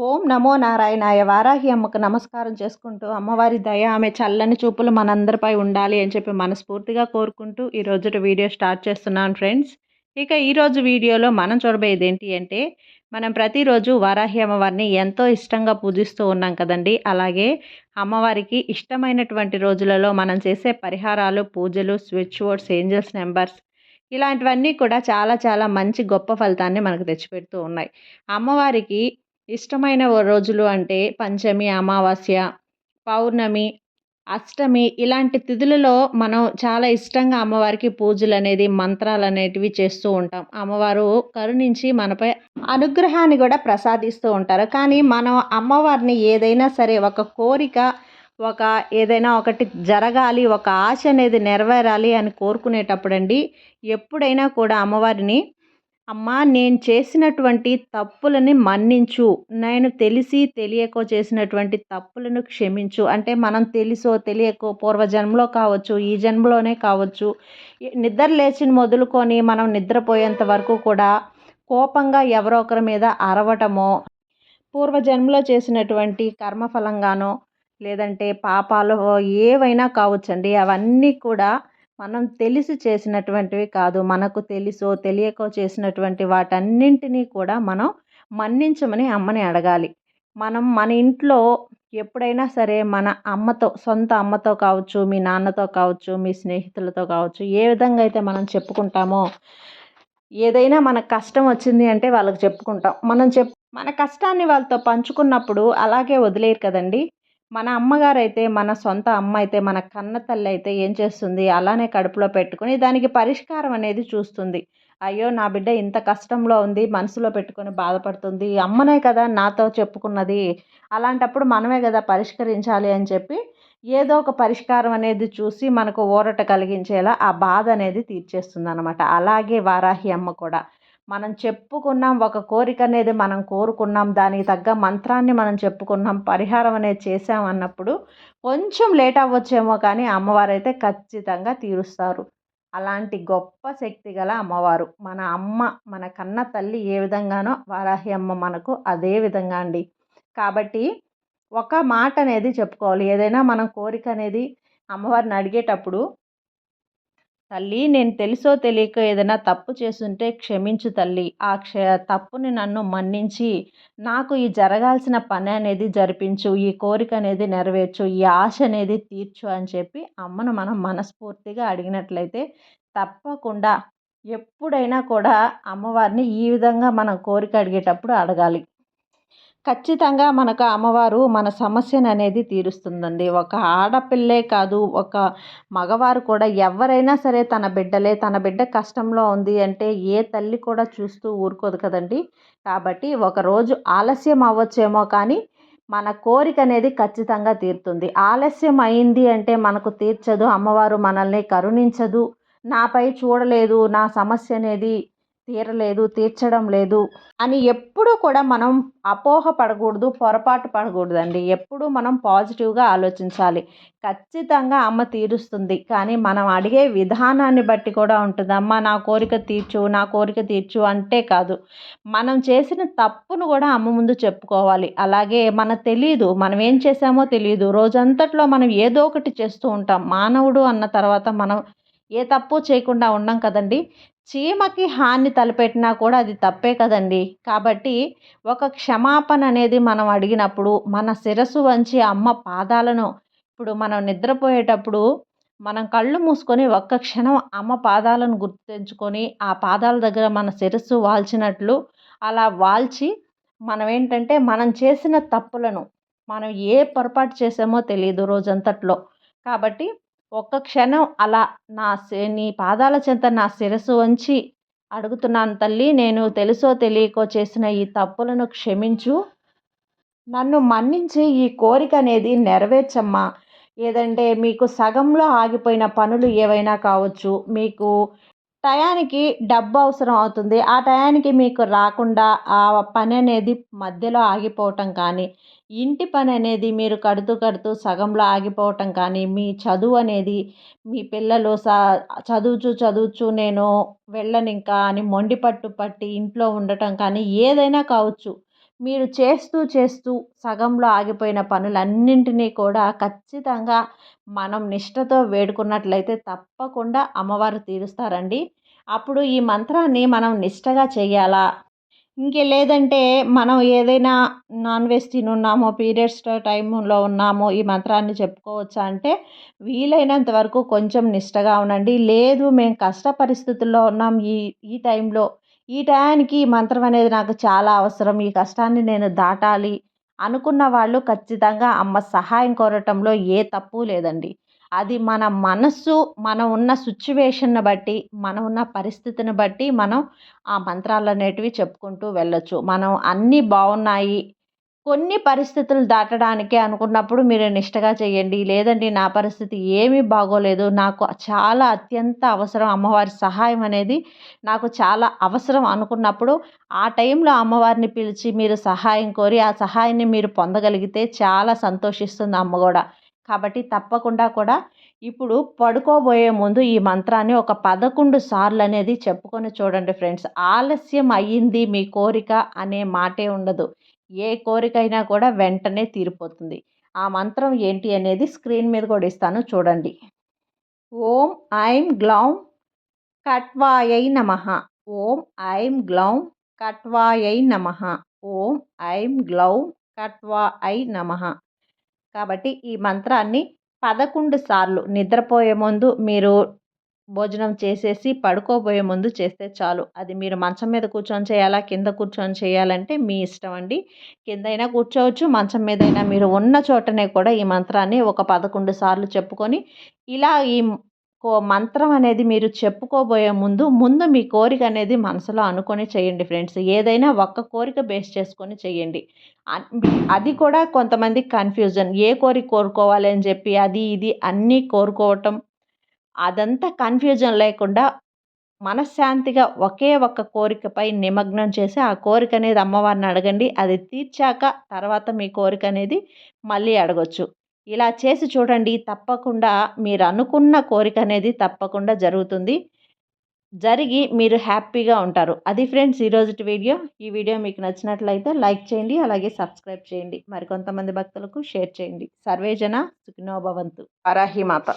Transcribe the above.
ఓం నమో నారాయణాయ వారాహి అమ్మకు నమస్కారం చేసుకుంటూ అమ్మవారి దయ ఆమె చల్లని చూపులు మనందరిపై ఉండాలి అని చెప్పి మనస్ఫూర్తిగా కోరుకుంటూ ఈ రోజుటి వీడియో స్టార్ట్ చేస్తున్నాను ఫ్రెండ్స్. ఇక ఈరోజు వీడియోలో మనం చూడబోయేది ఏంటి అంటే మనం ప్రతిరోజు వారాహి అమ్మవారిని ఎంతో ఇష్టంగా పూజిస్తూ ఉన్నాం కదండి. అలాగే అమ్మవారికి ఇష్టమైనటువంటి రోజులలో మనం చేసే పరిహారాలు, పూజలు, స్విచ్ వర్డ్స్, ఏంజల్స్ నెంబర్స్ ఇలాంటివన్నీ కూడా చాలా చాలా మంచి గొప్ప ఫలితాన్ని మనకు తెచ్చిపెడుతూ ఉన్నాయి. అమ్మవారికి ఇష్టమైన రోజులు అంటే పంచమి, అమావాస్య, పౌర్ణమి, అష్టమి ఇలాంటి తిథులలో మనం చాలా ఇష్టంగా అమ్మవారికి పూజలనేది, మంత్రాలనేటివి చేస్తూ ఉంటాం. అమ్మవారు కరుణించి మనపై అనుగ్రహాన్ని కూడా ప్రసాదిస్తూ ఉంటారు. కానీ మనం అమ్మవారిని ఏదైనా సరే ఒక కోరిక, ఒక ఏదైనా ఒకటి జరగాలి, ఒక ఆశ అనేది నెరవేరాలి అని కోరుకునేటప్పుడండి ఎప్పుడైనా కూడా అమ్మవారిని అమ్మా నేను చేసినటువంటి తప్పులని మన్నించు, నేను తెలిసి తెలియకో చేసినటువంటి తప్పులను క్షమించు. అంటే మనం తెలుసో తెలియకో పూర్వజన్మలో కావచ్చు, ఈ జన్మలోనే కావచ్చు, నిద్ర లేచిన మొదలుకొని మనం నిద్రపోయేంత వరకు కూడా కోపంగా ఎవరో ఒకరి మీద అరవటమో, పూర్వజన్మలో చేసినటువంటి కర్మఫలంగానో లేదంటే పాపాలు ఏవైనా కావచ్చండి. అవన్నీ కూడా మనం తెలిసి చేసినటువంటివి కాదు. మనకు తెలుసో తెలియకో చేసినటువంటి వాటన్నింటినీ కూడా మనం మన్నించమని అమ్మని అడగాలి. మనం మన ఇంట్లో ఎప్పుడైనా సరే మన అమ్మతో, సొంత అమ్మతో కావచ్చు, మీ నాన్నతో కావచ్చు, మీ స్నేహితులతో కావచ్చు, ఏ విధంగా అయితే మనం చెప్పుకుంటామో, ఏదైనా మనకు కష్టం వచ్చింది అంటే వాళ్ళకి చెప్పుకుంటాం. మన కష్టాన్ని వాళ్ళతో పంచుకున్నప్పుడు అలాగే వదిలేయరు కదండీ. మన అమ్మగారైతే, మన సొంత అమ్మ అయితే, మన కన్న తల్లి అయితే ఏం చేస్తుంది, అలానే కడుపులో పెట్టుకొని దానికి పరిష్కారం అనేది చూస్తుంది. అయ్యో నా బిడ్డ ఇంత కష్టంలో ఉంది, మనసులో పెట్టుకొని బాధపడుతుంది, అమ్మనే కదా నాతో చెప్పుకున్నది, అలాంటప్పుడు మనమే కదా పరిష్కరించాలి అని చెప్పి ఏదో ఒక పరిష్కారం అనేది చూసి మనకు ఊరట కలిగించేలా ఆ బాధ అనేది తీర్చేస్తుందనమాట. అలాగే వారాహి అమ్మ కూడా మనం చెప్పుకున్నాం, ఒక కోరిక అనేది మనం కోరుకున్నాం, దానికి తగ్గ మంత్రాన్ని మనం చెప్పుకున్నాం, పరిహారం అనేది చేసాం అన్నప్పుడు కొంచెం లేట్ అవ్వచ్చేమో కానీ అమ్మవారైతే ఖచ్చితంగా తీరుస్తారు. అలాంటి గొప్ప శక్తి గల అమ్మవారు మన అమ్మ, మన కన్న తల్లి ఏ విధంగానో వారాహి అమ్మ మనకు అదే విధంగా అండి. కాబట్టి ఒక మాట అనేది చెప్పుకోవాలి. ఏదైనా మనం కోరిక అనేది అమ్మవారిని అడిగేటప్పుడు, తల్లి నేను తెలుసో తెలియకో ఏదైనా తప్పు చేసుంటే క్షమించు తల్లి. ఆ తప్పుని నన్ను మన్నించి నాకు ఈ జరగాల్సిన పని అనేది జరిపించు. ఈ కోరిక అనేది నెరవేర్చు. ఈ ఆశ అనేది తీర్చు అని చెప్పి అమ్మను మనం మనస్ఫూర్తిగా అడిగినట్లయితే తప్పకుండా ఎప్పుడైనా కూడా అమ్మవారిని ఈ విధంగా మనం కోరిక అడిగేటప్పుడు అడగాలి. ఖచ్చితంగా మనకు అమ్మవారు మన సమస్యను అనేది తీరుస్తుందండి. ఒక ఆడపిల్లే కాదు, ఒక మగవారు కూడా ఎవరైనా సరే తన బిడ్డలే, తన బిడ్డ కష్టంలో ఉంది అంటే ఏ తల్లి కూడా చూస్తూ ఊరుకోదు కదండి. కాబట్టి ఒకరోజు ఆలస్యం అవ్వచ్చేమో కానీ మన కోరిక అనేది ఖచ్చితంగా తీరుతుంది. ఆలస్యం అయింది అంటే మనకు తీర్చదు, అమ్మవారు మనల్ని కరుణించదు, నాపై చూడలేదు, నా సమస్య అనేది తీరలేదు, తీర్చడం లేదు అని ఎప్పుడూ కూడా మనం అపోహ పడకూడదు, పొరపాటు పడకూడదండి. ఎప్పుడూ మనం పాజిటివ్గా ఆలోచించాలి. ఖచ్చితంగా అమ్మ తీరుస్తుంది. కానీ మనం అడిగే విధానాన్ని బట్టి కూడా ఉంటుంది. అమ్మ నా కోరిక తీర్చు, నా కోరిక తీర్చు అంటే కాదు, మనం చేసిన తప్పును కూడా అమ్మ ముందు చెప్పుకోవాలి. అలాగే మనకు తెలీదు, మనం ఏం చేసామో తెలీదు, రోజంతట్లో మనం ఏదో ఒకటి చేస్తూ ఉంటాం. మానవుడు అన్న తర్వాత మనం ఏ తప్పు చేయకుండా ఉండం కదండి. చీమకి హాని తలపెట్టినా కూడా అది తప్పే కదండి. కాబట్టి ఒక క్షమాపణ అనేది మనం అడిగినప్పుడు మన శిరస్సు వంచి అమ్మ పాదాలను, ఇప్పుడు మనం నిద్రపోయేటప్పుడు మనం కళ్ళు మూసుకొని ఒక్క క్షణం అమ్మ పాదాలను గుర్తు తెచ్చుకొని ఆ పాదాల దగ్గర మన శిరస్సు వాల్చినట్లు అలా వాల్చి మనం ఏంటంటే మనం చేసిన తప్పులను, మనం ఏ పొరపాటు చేసామో తెలియదు రోజంతట్లో. కాబట్టి ఒక్క క్షణం అలా నీ పాదాల చెంత నా శిరస్సు వంచి అడుగుతున్నాను తల్లి, నేను తెలుసో తెలియకో చేసిన ఈ తప్పులను క్షమించు, నన్ను మన్నించి ఈ కోరిక అనేది నెరవేర్చమ్మా. ఏదంటే మీకు సగంలో ఆగిపోయిన పనులు ఏవైనా కావచ్చు, మీకు టయానికి డబ్బు అవసరం అవుతుంది, ఆ టయానికి మీకు రాకుండా ఆ పని అనేది మధ్యలో ఆగిపోవటం కానీ, ఇంటి పని అనేది మీరు కడుతూ కడుతూ సగంలో ఆగిపోవటం కానీ, మీ చదువు అనేది మీ పిల్లలు చదువుచు చదువుచు నేను వెళ్ళను ఇంకా అని మొండి పట్టు పట్టి ఇంట్లో ఉండటం కానీ ఏదైనా కావచ్చు. మీరు చేస్తూ సగంలో ఆగిపోయిన పనులన్నింటినీ కూడా ఖచ్చితంగా మనం నిష్టతో వేడుకున్నట్లయితే తప్పకుండా అమ్మవారు తీరుస్తారండి. అప్పుడు ఈ మంత్రాన్ని మనం నిష్టగా చేయాలా? లేదంటే మనం ఏదైనా నాన్ వెజ్ తినున్నామో, పీరియడ్స్ టైంలో ఉన్నామో ఈ మంత్రాన్ని చెప్పుకోవచ్చా అంటే, వీలైనంత వరకు కొంచెం నిష్టగా ఉండండి. లేదు మేము కష్ట పరిస్థితుల్లో ఉన్నాం ఈ టైంలో, ఈ టయానికి ఈ మంత్రం అనేది నాకు చాలా అవసరం. ఈ కష్టాన్ని నేను దాటాలి అనుకున్న వాళ్ళు ఖచ్చితంగా అమ్మ సహాయం కోరటంలో ఏ తప్పు లేదండి. అది మన మనస్సు, మనం ఉన్న సిట్యుయేషన్‌ని బట్టి, మనం ఉన్న పరిస్థితిని బట్టి మనం ఆ మంత్రాలనేటివి చెప్పుకుంటూ వెళ్ళొచ్చు. మనం అన్నీ బావున్నాయి, కొన్ని పరిస్థితులు దాటడానికే అనుకున్నప్పుడు మీరు నిష్టగా చేయండి. లేదండి నా పరిస్థితి ఏమీ బాగోలేదు, నాకు చాలా అత్యంత అవసరం అమ్మవారి సహాయం అనేది నాకు చాలా అవసరం అనుకున్నప్పుడు, ఆ టైంలో అమ్మవారిని పిలిచి మీరు సహాయం కోరి, ఆ సహాయాన్ని మీరు పొందగలిగితే చాలా సంతోషిస్తుంది అమ్మ గూడా. కాబట్టి తప్పకుండా కూడా ఇప్పుడు పడుకోబోయే ముందు ఈ మంత్రాన్ని ఒక 11 సార్లనేది చెప్పుకొని చూడండి ఫ్రెండ్స్. ఆలస్యం అయ్యింది మీ కోరిక అనే మాటే ఉండదు. ఏ కోరికైనా కూడా వెంటనే తీరిపోతుంది. ఆ మంత్రం ఏంటి అనేది స్క్రీన్ మీద కూడా ఇస్తాను చూడండి. ఓం ఐం గ్లౌం కట్వాయై నమః. ఓం ఐం గ్లౌం కట్వాయై నమః. ఓం ఐం గ్లౌం కట్వాఐ నమః. కాబట్టి ఈ మంత్రాన్ని 11 సార్లు నిద్రపోయే ముందు మీరు భోజనం చేసేసి పడుకోబోయే ముందు చేస్తే చాలు. అది మీరు మంచం మీద కూర్చొని చేయాలా, కింద కూర్చొని చేయాలంటే మీ ఇష్టం అండి. కిందైనా కూర్చోవచ్చు, మంచం మీదైనా మీరు ఉన్న చోటనే కూడా ఈ మంత్రాన్ని ఒక 11 సార్లు చెప్పుకొని, ఇలా ఈ మంత్రం అనేది మీరు చెప్పుకోబోయే ముందు మీ కోరిక అనేది మనసులో అనుకొని చేయండి ఫ్రెండ్స్. ఏదైనా ఒక్క కోరిక బేస్ చేసుకొని చేయండి. అది కూడా కొంతమందికి కన్‌ఫ్యూజన్. ఏ కోరిక కోరుకోవాలి అని చెప్పి అది ఇది అన్నీ కోరుకోవటం, అదంతా కన్‌ఫ్యూజన్ లేకుండా మనశ్శాంతిగా ఒకే ఒక్క కోరికపై నిమగ్నం చేసి, ఆ కోరిక అనేది అమ్మవారిని అడగండి. అది తీర్చాక తర్వాత మీ కోరిక అనేది మళ్ళీ అడగొచ్చు. ఇలా చేసి చూడండి. తప్పకుండా మీరు అనుకున్న కోరిక అనేది తప్పకుండా జరుగుతుంది. జరిగి మీరు హ్యాపీగా ఉంటారు. అది ఫ్రెండ్స్ ఈరోజుటి వీడియో. ఈ వీడియో మీకు నచ్చినట్లయితే లైక్ చేయండి. అలాగే సబ్స్క్రైబ్ చేయండి. మరికొంతమంది భక్తులకు షేర్ చేయండి. సర్వేజన సుఖినో భవంతు. వరాహి మాత.